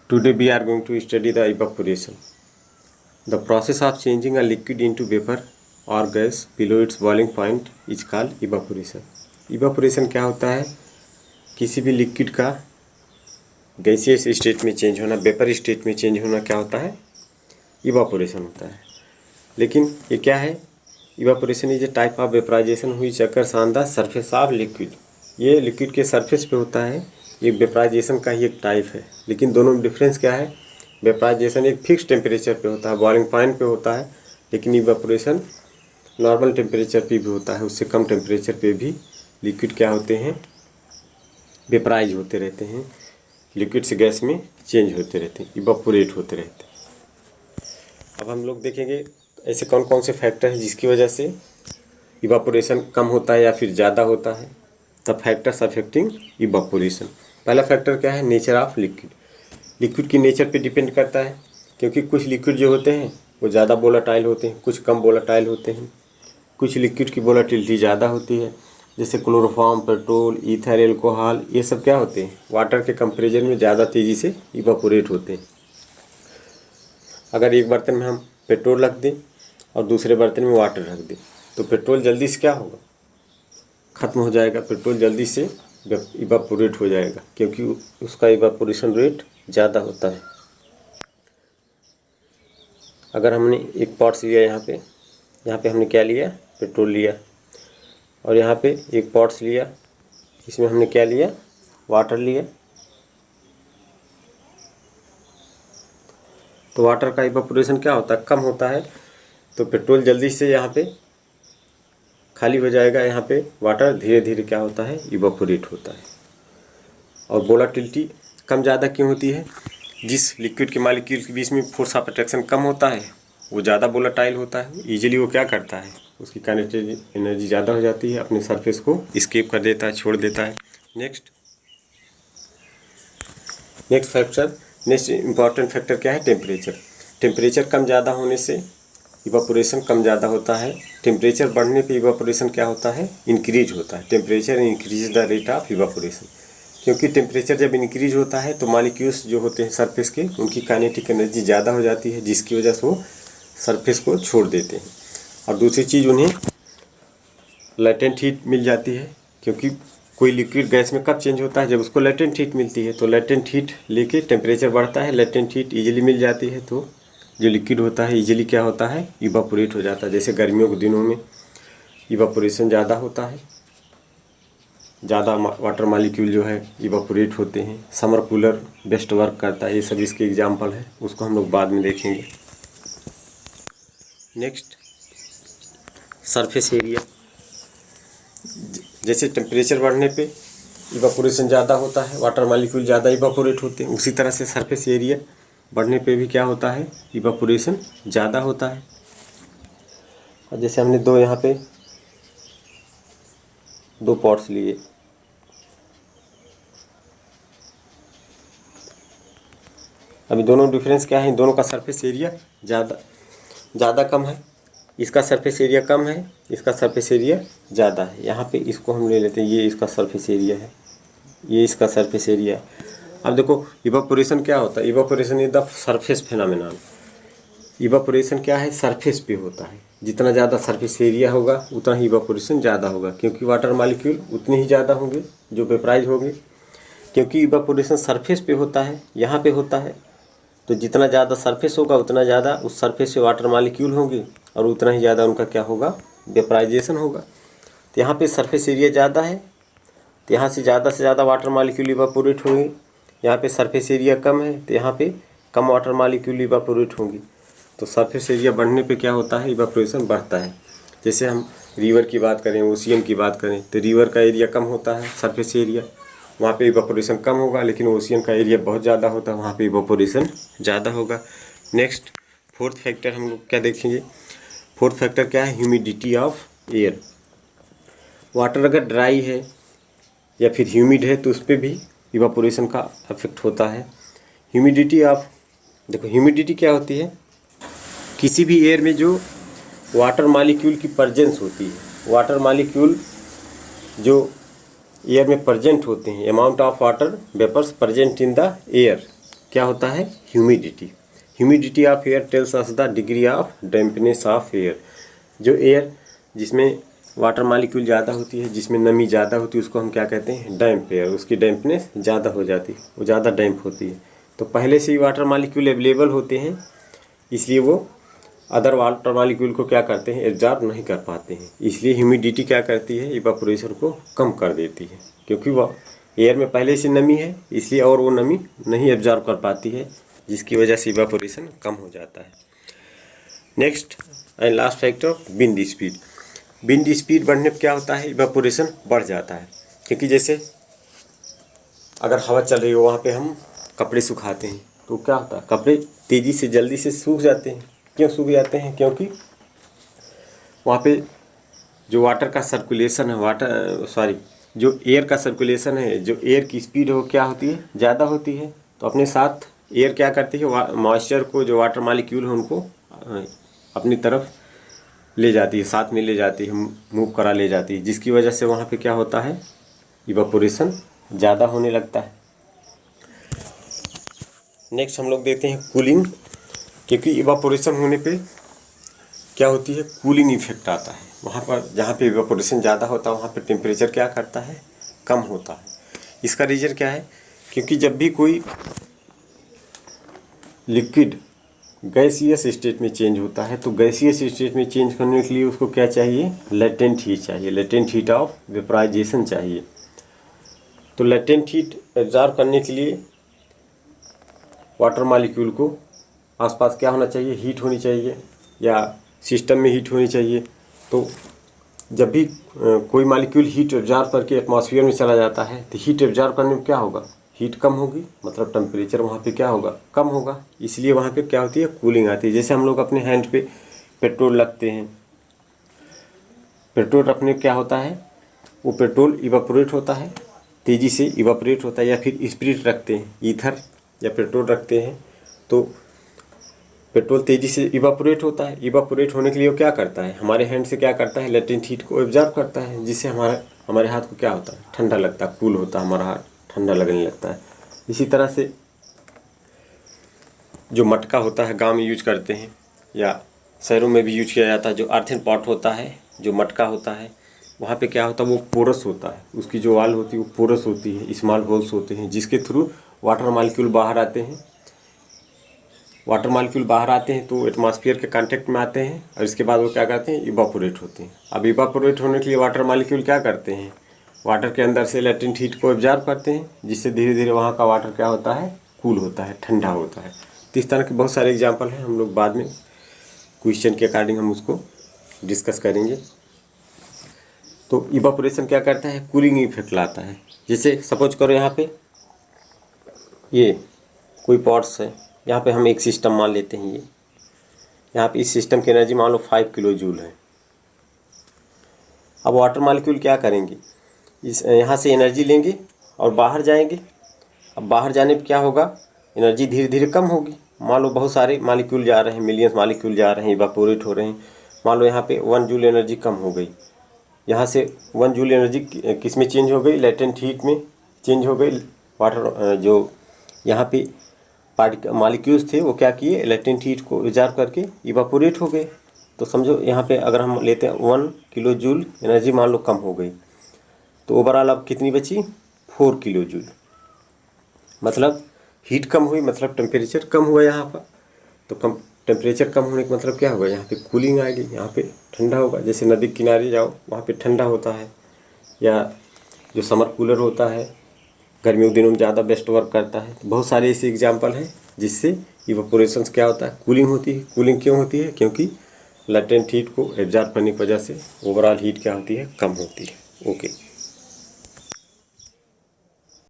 Today we are going to study the evaporation. The process of changing a liquid into vapor or gas below its boiling point is called evaporation. Evaporation क्या होता है? किसी भी liquid का gaseous state में change होना, vapour state में change होना क्या होता है? इवापोरेशन होता है। लेकिन ये क्या है? Evaporation is a type of vaporisation which occurs on the surface of liquid. ये लिक्विड के सरफेस पे होता है। ये वेपराइजेशन का ही एक टाइप है। लेकिन दोनों में डिफरेंस क्या है? वेपराइजेशन एक फिक्स टेम्परेचर पे होता है, बॉइलिंग पॉइंट पे होता है, लेकिन इवापोरेशन नॉर्मल टेम्परेचर पे भी होता है। उससे कम टेम्परेचर पे भी लिक्विड क्या होते हैं? वेपराइज होते रहते हैं, लिक्विड से गैस में चेंज होते रहते हैं, इवापोरेट होते रहते हैं। अब हम लोग देखेंगे ऐसे कौन कौन से फैक्टर हैं जिसकी वजह से इवापोरेशन कम होता है या फिर ज़्यादा होता है। The factors affecting evaporation. पहला फैक्टर क्या है? Nature of liquid. लिक्विड की नेचर पे डिपेंड करता है, क्योंकि कुछ लिक्विड जो होते हैं वो ज़्यादा वोलेटाइल होते हैं, कुछ कम वोलेटाइल होते हैं। कुछ लिक्विड की वोलेटिलिटी ज़्यादा होती है, जैसे क्लोरोफॉर्म, पेट्रोल, ईथर, एल्कोहल, ये सब क्या होते हैं? वाटर के कंपेरिजन में ज़्यादा तेज़ी से इवापोरेट होते हैं। अगर एक बर्तन में हम पेट्रोल रख दें और दूसरे बर्तन में वाटर रख दें तो पेट्रोल जल्दी से क्या होगा? ख़त्म हो जाएगा। पेट्रोल जल्दी से इवापोरेट हो जाएगा, क्योंकि उसका इवापोरेशन रेट ज़्यादा होता है। अगर हमने एक पॉट्स लिया, यहाँ पे हमने क्या लिया? पेट्रोल लिया। और यहाँ पे एक पॉट्स लिया, इसमें हमने क्या लिया? वाटर लिया। तो वाटर का इवापोरेशन क्या होता है? कम होता है। तो पेट्रोल जल्दी से यहाँ पे खाली हो जाएगा। यहाँ पे वाटर धीरे धीरे क्या होता है? इवापोरेट होता है। और वोलेटिलिटी कम ज़्यादा क्यों होती है? जिस लिक्विड के मॉलिक्यूल के बीच में फोर्स ऑफ अट्रैक्शन कम होता है वो ज़्यादा वोलेटाइल होता है। ईजिली वो क्या करता है? उसकी काइनेटिक एनर्जी ज़्यादा हो जाती है, अपने सरफेस को एस्केप कर देता है, छोड़ देता है। नेक्स्ट इम्पॉर्टेंट फैक्टर क्या है? टेम्परेचर। टेम्परेचर कम ज़्यादा होने से इवापोरेशन कम ज़्यादा होता है। टेम्परेचर बढ़ने पे इवापोरेशन क्या होता है? इंक्रीज होता है। Temperature increase the rate of evaporation. क्योंकि टेम्परेचर जब इंक्रीज होता है तो मॉलिक्यूल्स जो होते हैं सरफेस के, उनकी काइनेटिक एनर्जी ज़्यादा हो जाती है, जिसकी वजह से वो सरफेस को छोड़ देते हैं। और दूसरी चीज़, उन्हें लेटेंट हीट मिल जाती है। क्योंकि कोई लिक्विड गैस में कब चेंज होता है? जब उसको लेटेंट हीट मिलती है। तो लेटेंट हीट लेके टेम्परेचर बढ़ता है, लेटेंट हीट ईजिली मिल जाती है, तो जो लिक्विड होता है ईजिली क्या होता है? इवापोरेट हो जाता है। जैसे गर्मियों के दिनों में इवापोरेशन ज़्यादा होता है, ज़्यादा वाटर मॉलिक्यूल जो है इवापोरेट होते हैं। समर कूलर बेस्ट वर्क करता है। ये सब इसके एग्जाम्पल है, उसको हम लोग बाद में देखेंगे। Next, surface area. जैसे टेम्परेचर बढ़ने पे इवापोरेशन ज़्यादा होता है, वाटर मॉलिक्यूल ज़्यादा इवापोरेट होते हैं, उसी तरह से सरफेस एरिया बढ़ने पे भी क्या होता है? इवापोरेशन ज़्यादा होता है। और जैसे हमने यहाँ पे दो पॉट्स लिए, अभी दोनों डिफरेंस क्या है? दोनों का सरफेस एरिया ज़्यादा कम है। इसका सरफेस एरिया कम है, इसका सरफेस एरिया ज़्यादा है। यहाँ पे इसको हम ले लेते हैं, ये इसका सरफेस एरिया है, ये इसका सरफेस एरिया है। अब देखो इवापोरेशन क्या होता है? Evaporation is the surface phenomenon. Evaporation क्या है? सरफेस पे होता है। जितना ज़्यादा सरफेस एरिया होगा उतना ही इवापोरेशन ज़्यादा होगा, क्योंकि वाटर मॉलिक्यूल उतने ही ज़्यादा होंगे जो वेपराइज होंगे। क्योंकि इवापोरेशन सरफेस पे होता है, यहाँ पे होता है, तो जितना ज़्यादा सरफेस होगा उतना ज़्यादा उस सरफेस से वाटर मॉलिक्यूल होंगे और उतना ही ज़्यादा उनका क्या होगा? वेपराइजेशन होगा। तो यहाँ पे सरफेस एरिया ज़्यादा है, तो यहाँ से ज़्यादा वाटर मॉलिक्यूल इवापोरेट होंगे। यहाँ पे सरफेस एरिया कम है, तो यहाँ पे कम वाटर मॉलिक्यूल इवापोरेट होंगी। तो सरफेस एरिया बढ़ने पे क्या होता है? इवापोरेशन बढ़ता है। जैसे हम रिवर की बात करें, ओशियन की बात करें, तो रिवर का एरिया कम होता है, सरफेस एरिया, वहाँ पे इवापोरेशन कम होगा। लेकिन ओशियन का एरिया बहुत ज़्यादा होता है, वहाँ पे इवापोरेशन ज़्यादा होगा। नेक्स्ट, फोर्थ फैक्टर हम लोग क्या देखेंगे? फोर्थ फैक्टर क्या है? Humidity of air. वाटर अगर ड्राई है या फिर ह्यूमिड है तो उस पर भी इवापोरेशन का इफेक्ट होता है। ह्यूमिडिटी ऑफ, देखो ह्यूमिडिटी क्या होती है? किसी भी एयर में जो वाटर मॉलिक्यूल की प्रेजेंस होती है वाटर मॉलिक्यूल जो एयर में प्रेजेंट होते हैं, amount of water vapours present in the air क्या होता है? Humidity. Humidity of air tells us the degree of dampness of air. जो एयर जिसमें वाटर मॉलिक्यूल ज़्यादा होती है, जिसमें नमी ज़्यादा होती है, उसको हम क्या कहते हैं? डैम्प एयर। उसकी डैम्पनेस ज़्यादा हो जाती है, वो ज़्यादा डैम्प होती है। तो पहले से ही वाटर मॉलिक्यूल अवेलेबल होते हैं, इसलिए वो अदर वाटर मॉलिक्यूल को क्या करते हैं? एब्जॉर्ब नहीं कर पाते हैं। इसलिए ह्यूमिडिटी क्या करती है? इवापोरेशन को कम कर देती है, क्योंकि वह एयर में पहले से नमी है, इसलिए और वो नमी नहीं एब्जॉर्ब कर पाती है, जिसकी वजह से इवापोरेशन कम हो जाता है। Next and last factor, wind speed. Wind speed बढ़ने पर क्या होता है? इवापोरेशन बढ़ जाता है, क्योंकि जैसे अगर हवा चल रही हो, वहाँ पे हम कपड़े सुखाते हैं तो क्या होता है? कपड़े तेज़ी से जल्दी से सूख जाते हैं। क्यों सूख जाते हैं? क्योंकि वहाँ पे जो वाटर का सर्कुलेशन है, जो एयर का सर्कुलेशन है, जो एयर की स्पीड है वो क्या होती है? ज़्यादा होती है। तो अपने साथ एयर क्या करती है? मॉइस्चर को, जो वाटर मॉलिक्यूल है उनको अपनी तरफ ले जाती है, साथ में ले जाती है, मूव करा ले जाती है, जिसकी वजह से वहाँ पे क्या होता है? इवापोरेशन ज़्यादा होने लगता है। नेक्स्ट हम लोग देखते हैं कूलिंग, क्योंकि इवापोरेशन होने पे क्या होती है? कूलिंग इफेक्ट आता है। वहाँ पर जहाँ पे इवापोरेशन ज़्यादा होता है वहाँ पे टेम्परेचर क्या करता है? कम होता है। इसका रीज़न क्या है? क्योंकि जब भी कोई लिक्विड गैसियस स्टेट में चेंज होता है, तो गैसियस स्टेट में चेंज करने के लिए उसको क्या चाहिए? लेटेंट हीट चाहिए, लेटेंट हीट ऑफ वेपराइजेशन चाहिए। तो लेटेंट हीट एब्जॉर्ब करने के लिए वाटर मॉलिक्यूल को आसपास क्या होना चाहिए? हीट होनी चाहिए, या सिस्टम में हीट होनी चाहिए। तो जब भी कोई मॉलिक्यूल हीट एब्जॉर्ब करके एटमॉस्फेयर में चला जाता है, तो हीट एब्जॉर्ब करने में क्या होगा? हीट कम होगी, मतलब टेम्परेचर वहाँ पे क्या होगा? कम होगा। इसलिए वहाँ पे क्या होती है? कूलिंग आती है। जैसे हम लोग अपने हैंड पे पेट्रोल रखते हैं, पेट्रोल रखने क्या होता है? वो पेट्रोल इवापोरेट होता है, तेज़ी से इवापोरेट होता है। या फिर स्पिरिट रखते हैं, ईथर या पेट्रोल रखते हैं, तो पेट्रोल तेज़ी से इवापोरेट होता है। इवापोरेट होने के लिए वो क्या करता है? हमारे हैंड से क्या करता है? लेटेंट हीट को एब्जॉर्ब करता है, जिससे हमारे हाथ को क्या होता है? ठंडा लगता है, कूल होता है, हमारा हाथ ठंडा लगने लगता है। इसी तरह से जो मटका होता है, गाँव में यूज करते हैं या शहरों में भी यूज किया जाता है, जो अर्थन पॉट होता है, जो मटका होता है, वहाँ पे क्या होता है? वो पोरस होता है, उसकी जो वाल होती है वो पोरस होती है, स्मॉल होल्स होते हैं, जिसके थ्रू वाटर मॉलिक्यूल बाहर आते हैं। वाटर मॉलिक्यूल बाहर आते हैं तो एटमॉस्फेयर के कांटेक्ट में आते हैं, और इसके बाद वो क्या करते हैं? इवापोरेट होते हैं। अब इवापोरेट होने के लिए वाटर मॉलिक्यूल क्या करते हैं? वाटर के अंदर से लेटेंट हीट को एब्जॉर्ब करते हैं, जिससे धीरे धीरे वहाँ का वाटर क्या होता है? कूल होता है, ठंडा होता है। तो इस तरह के बहुत सारे एग्जाम्पल हैं, हम लोग बाद में क्वेश्चन के अकॉर्डिंग हम उसको डिस्कस करेंगे। तो इवापोरेशन क्या करता है? कूलिंग इफेक्ट लाता है। जैसे सपोज करो यहाँ पे ये कोई पॉट्स है, यहाँ पे हम एक सिस्टम मान लेते हैं। यहाँ पे इस सिस्टम की एनर्जी मान लो 5 किलो जूल है। अब वाटर मॉलिक्यूल क्या करेंगे? यहाँ से एनर्जी लेंगे और बाहर जाएंगे। अब बाहर जाने पर क्या होगा? एनर्जी धीरे धीरे कम होगी। मान लो बहुत सारे मॉलिक्यूल जा रहे हैं, मिलियंस मॉलिक्यूल जा रहे हैं, इवापोरेट हो रहे हैं। मान लो यहाँ पे 1 जूल एनर्जी कम हो गई। यहाँ से 1 जूल एनर्जी किस में चेंज हो गई? लेटेंट हीट में चेंज हो गई। वाटर जो यहाँ पे मॉलिक्यूल्स थे वो क्या किए? लेटेंट हीट को एब्जॉर्ब करके इवापोरेट हो गए। तो समझो यहाँ पे अगर हम लेते हैं 1 किलो जूल एनर्जी मान लो कम हो गई, तो ओवरऑल अब कितनी बची? 4 किलो जूल। मतलब हीट कम हुई, मतलब टेम्परेचर कम हुआ यहाँ पर। तो टेम्परेचर कम होने का मतलब क्या होगा? यहाँ पे कूलिंग आएगी, यहाँ पे ठंडा होगा। जैसे नदी के किनारे जाओ, वहाँ पे ठंडा होता है, या जो समर कूलर होता है गर्मियों के दिनों में ज़्यादा बेस्ट वर्क करता है। तो बहुत सारे ऐसे एग्जांपल हैं जिससे इवापोरेशन क्या होता है? कूलिंग होती है। कूलिंग क्यों होती है? क्योंकि लेटेंट हीट को एब्जॉर्ब करने की वजह से ओवरऑल हीट क्या होती है? कम होती है। ओके।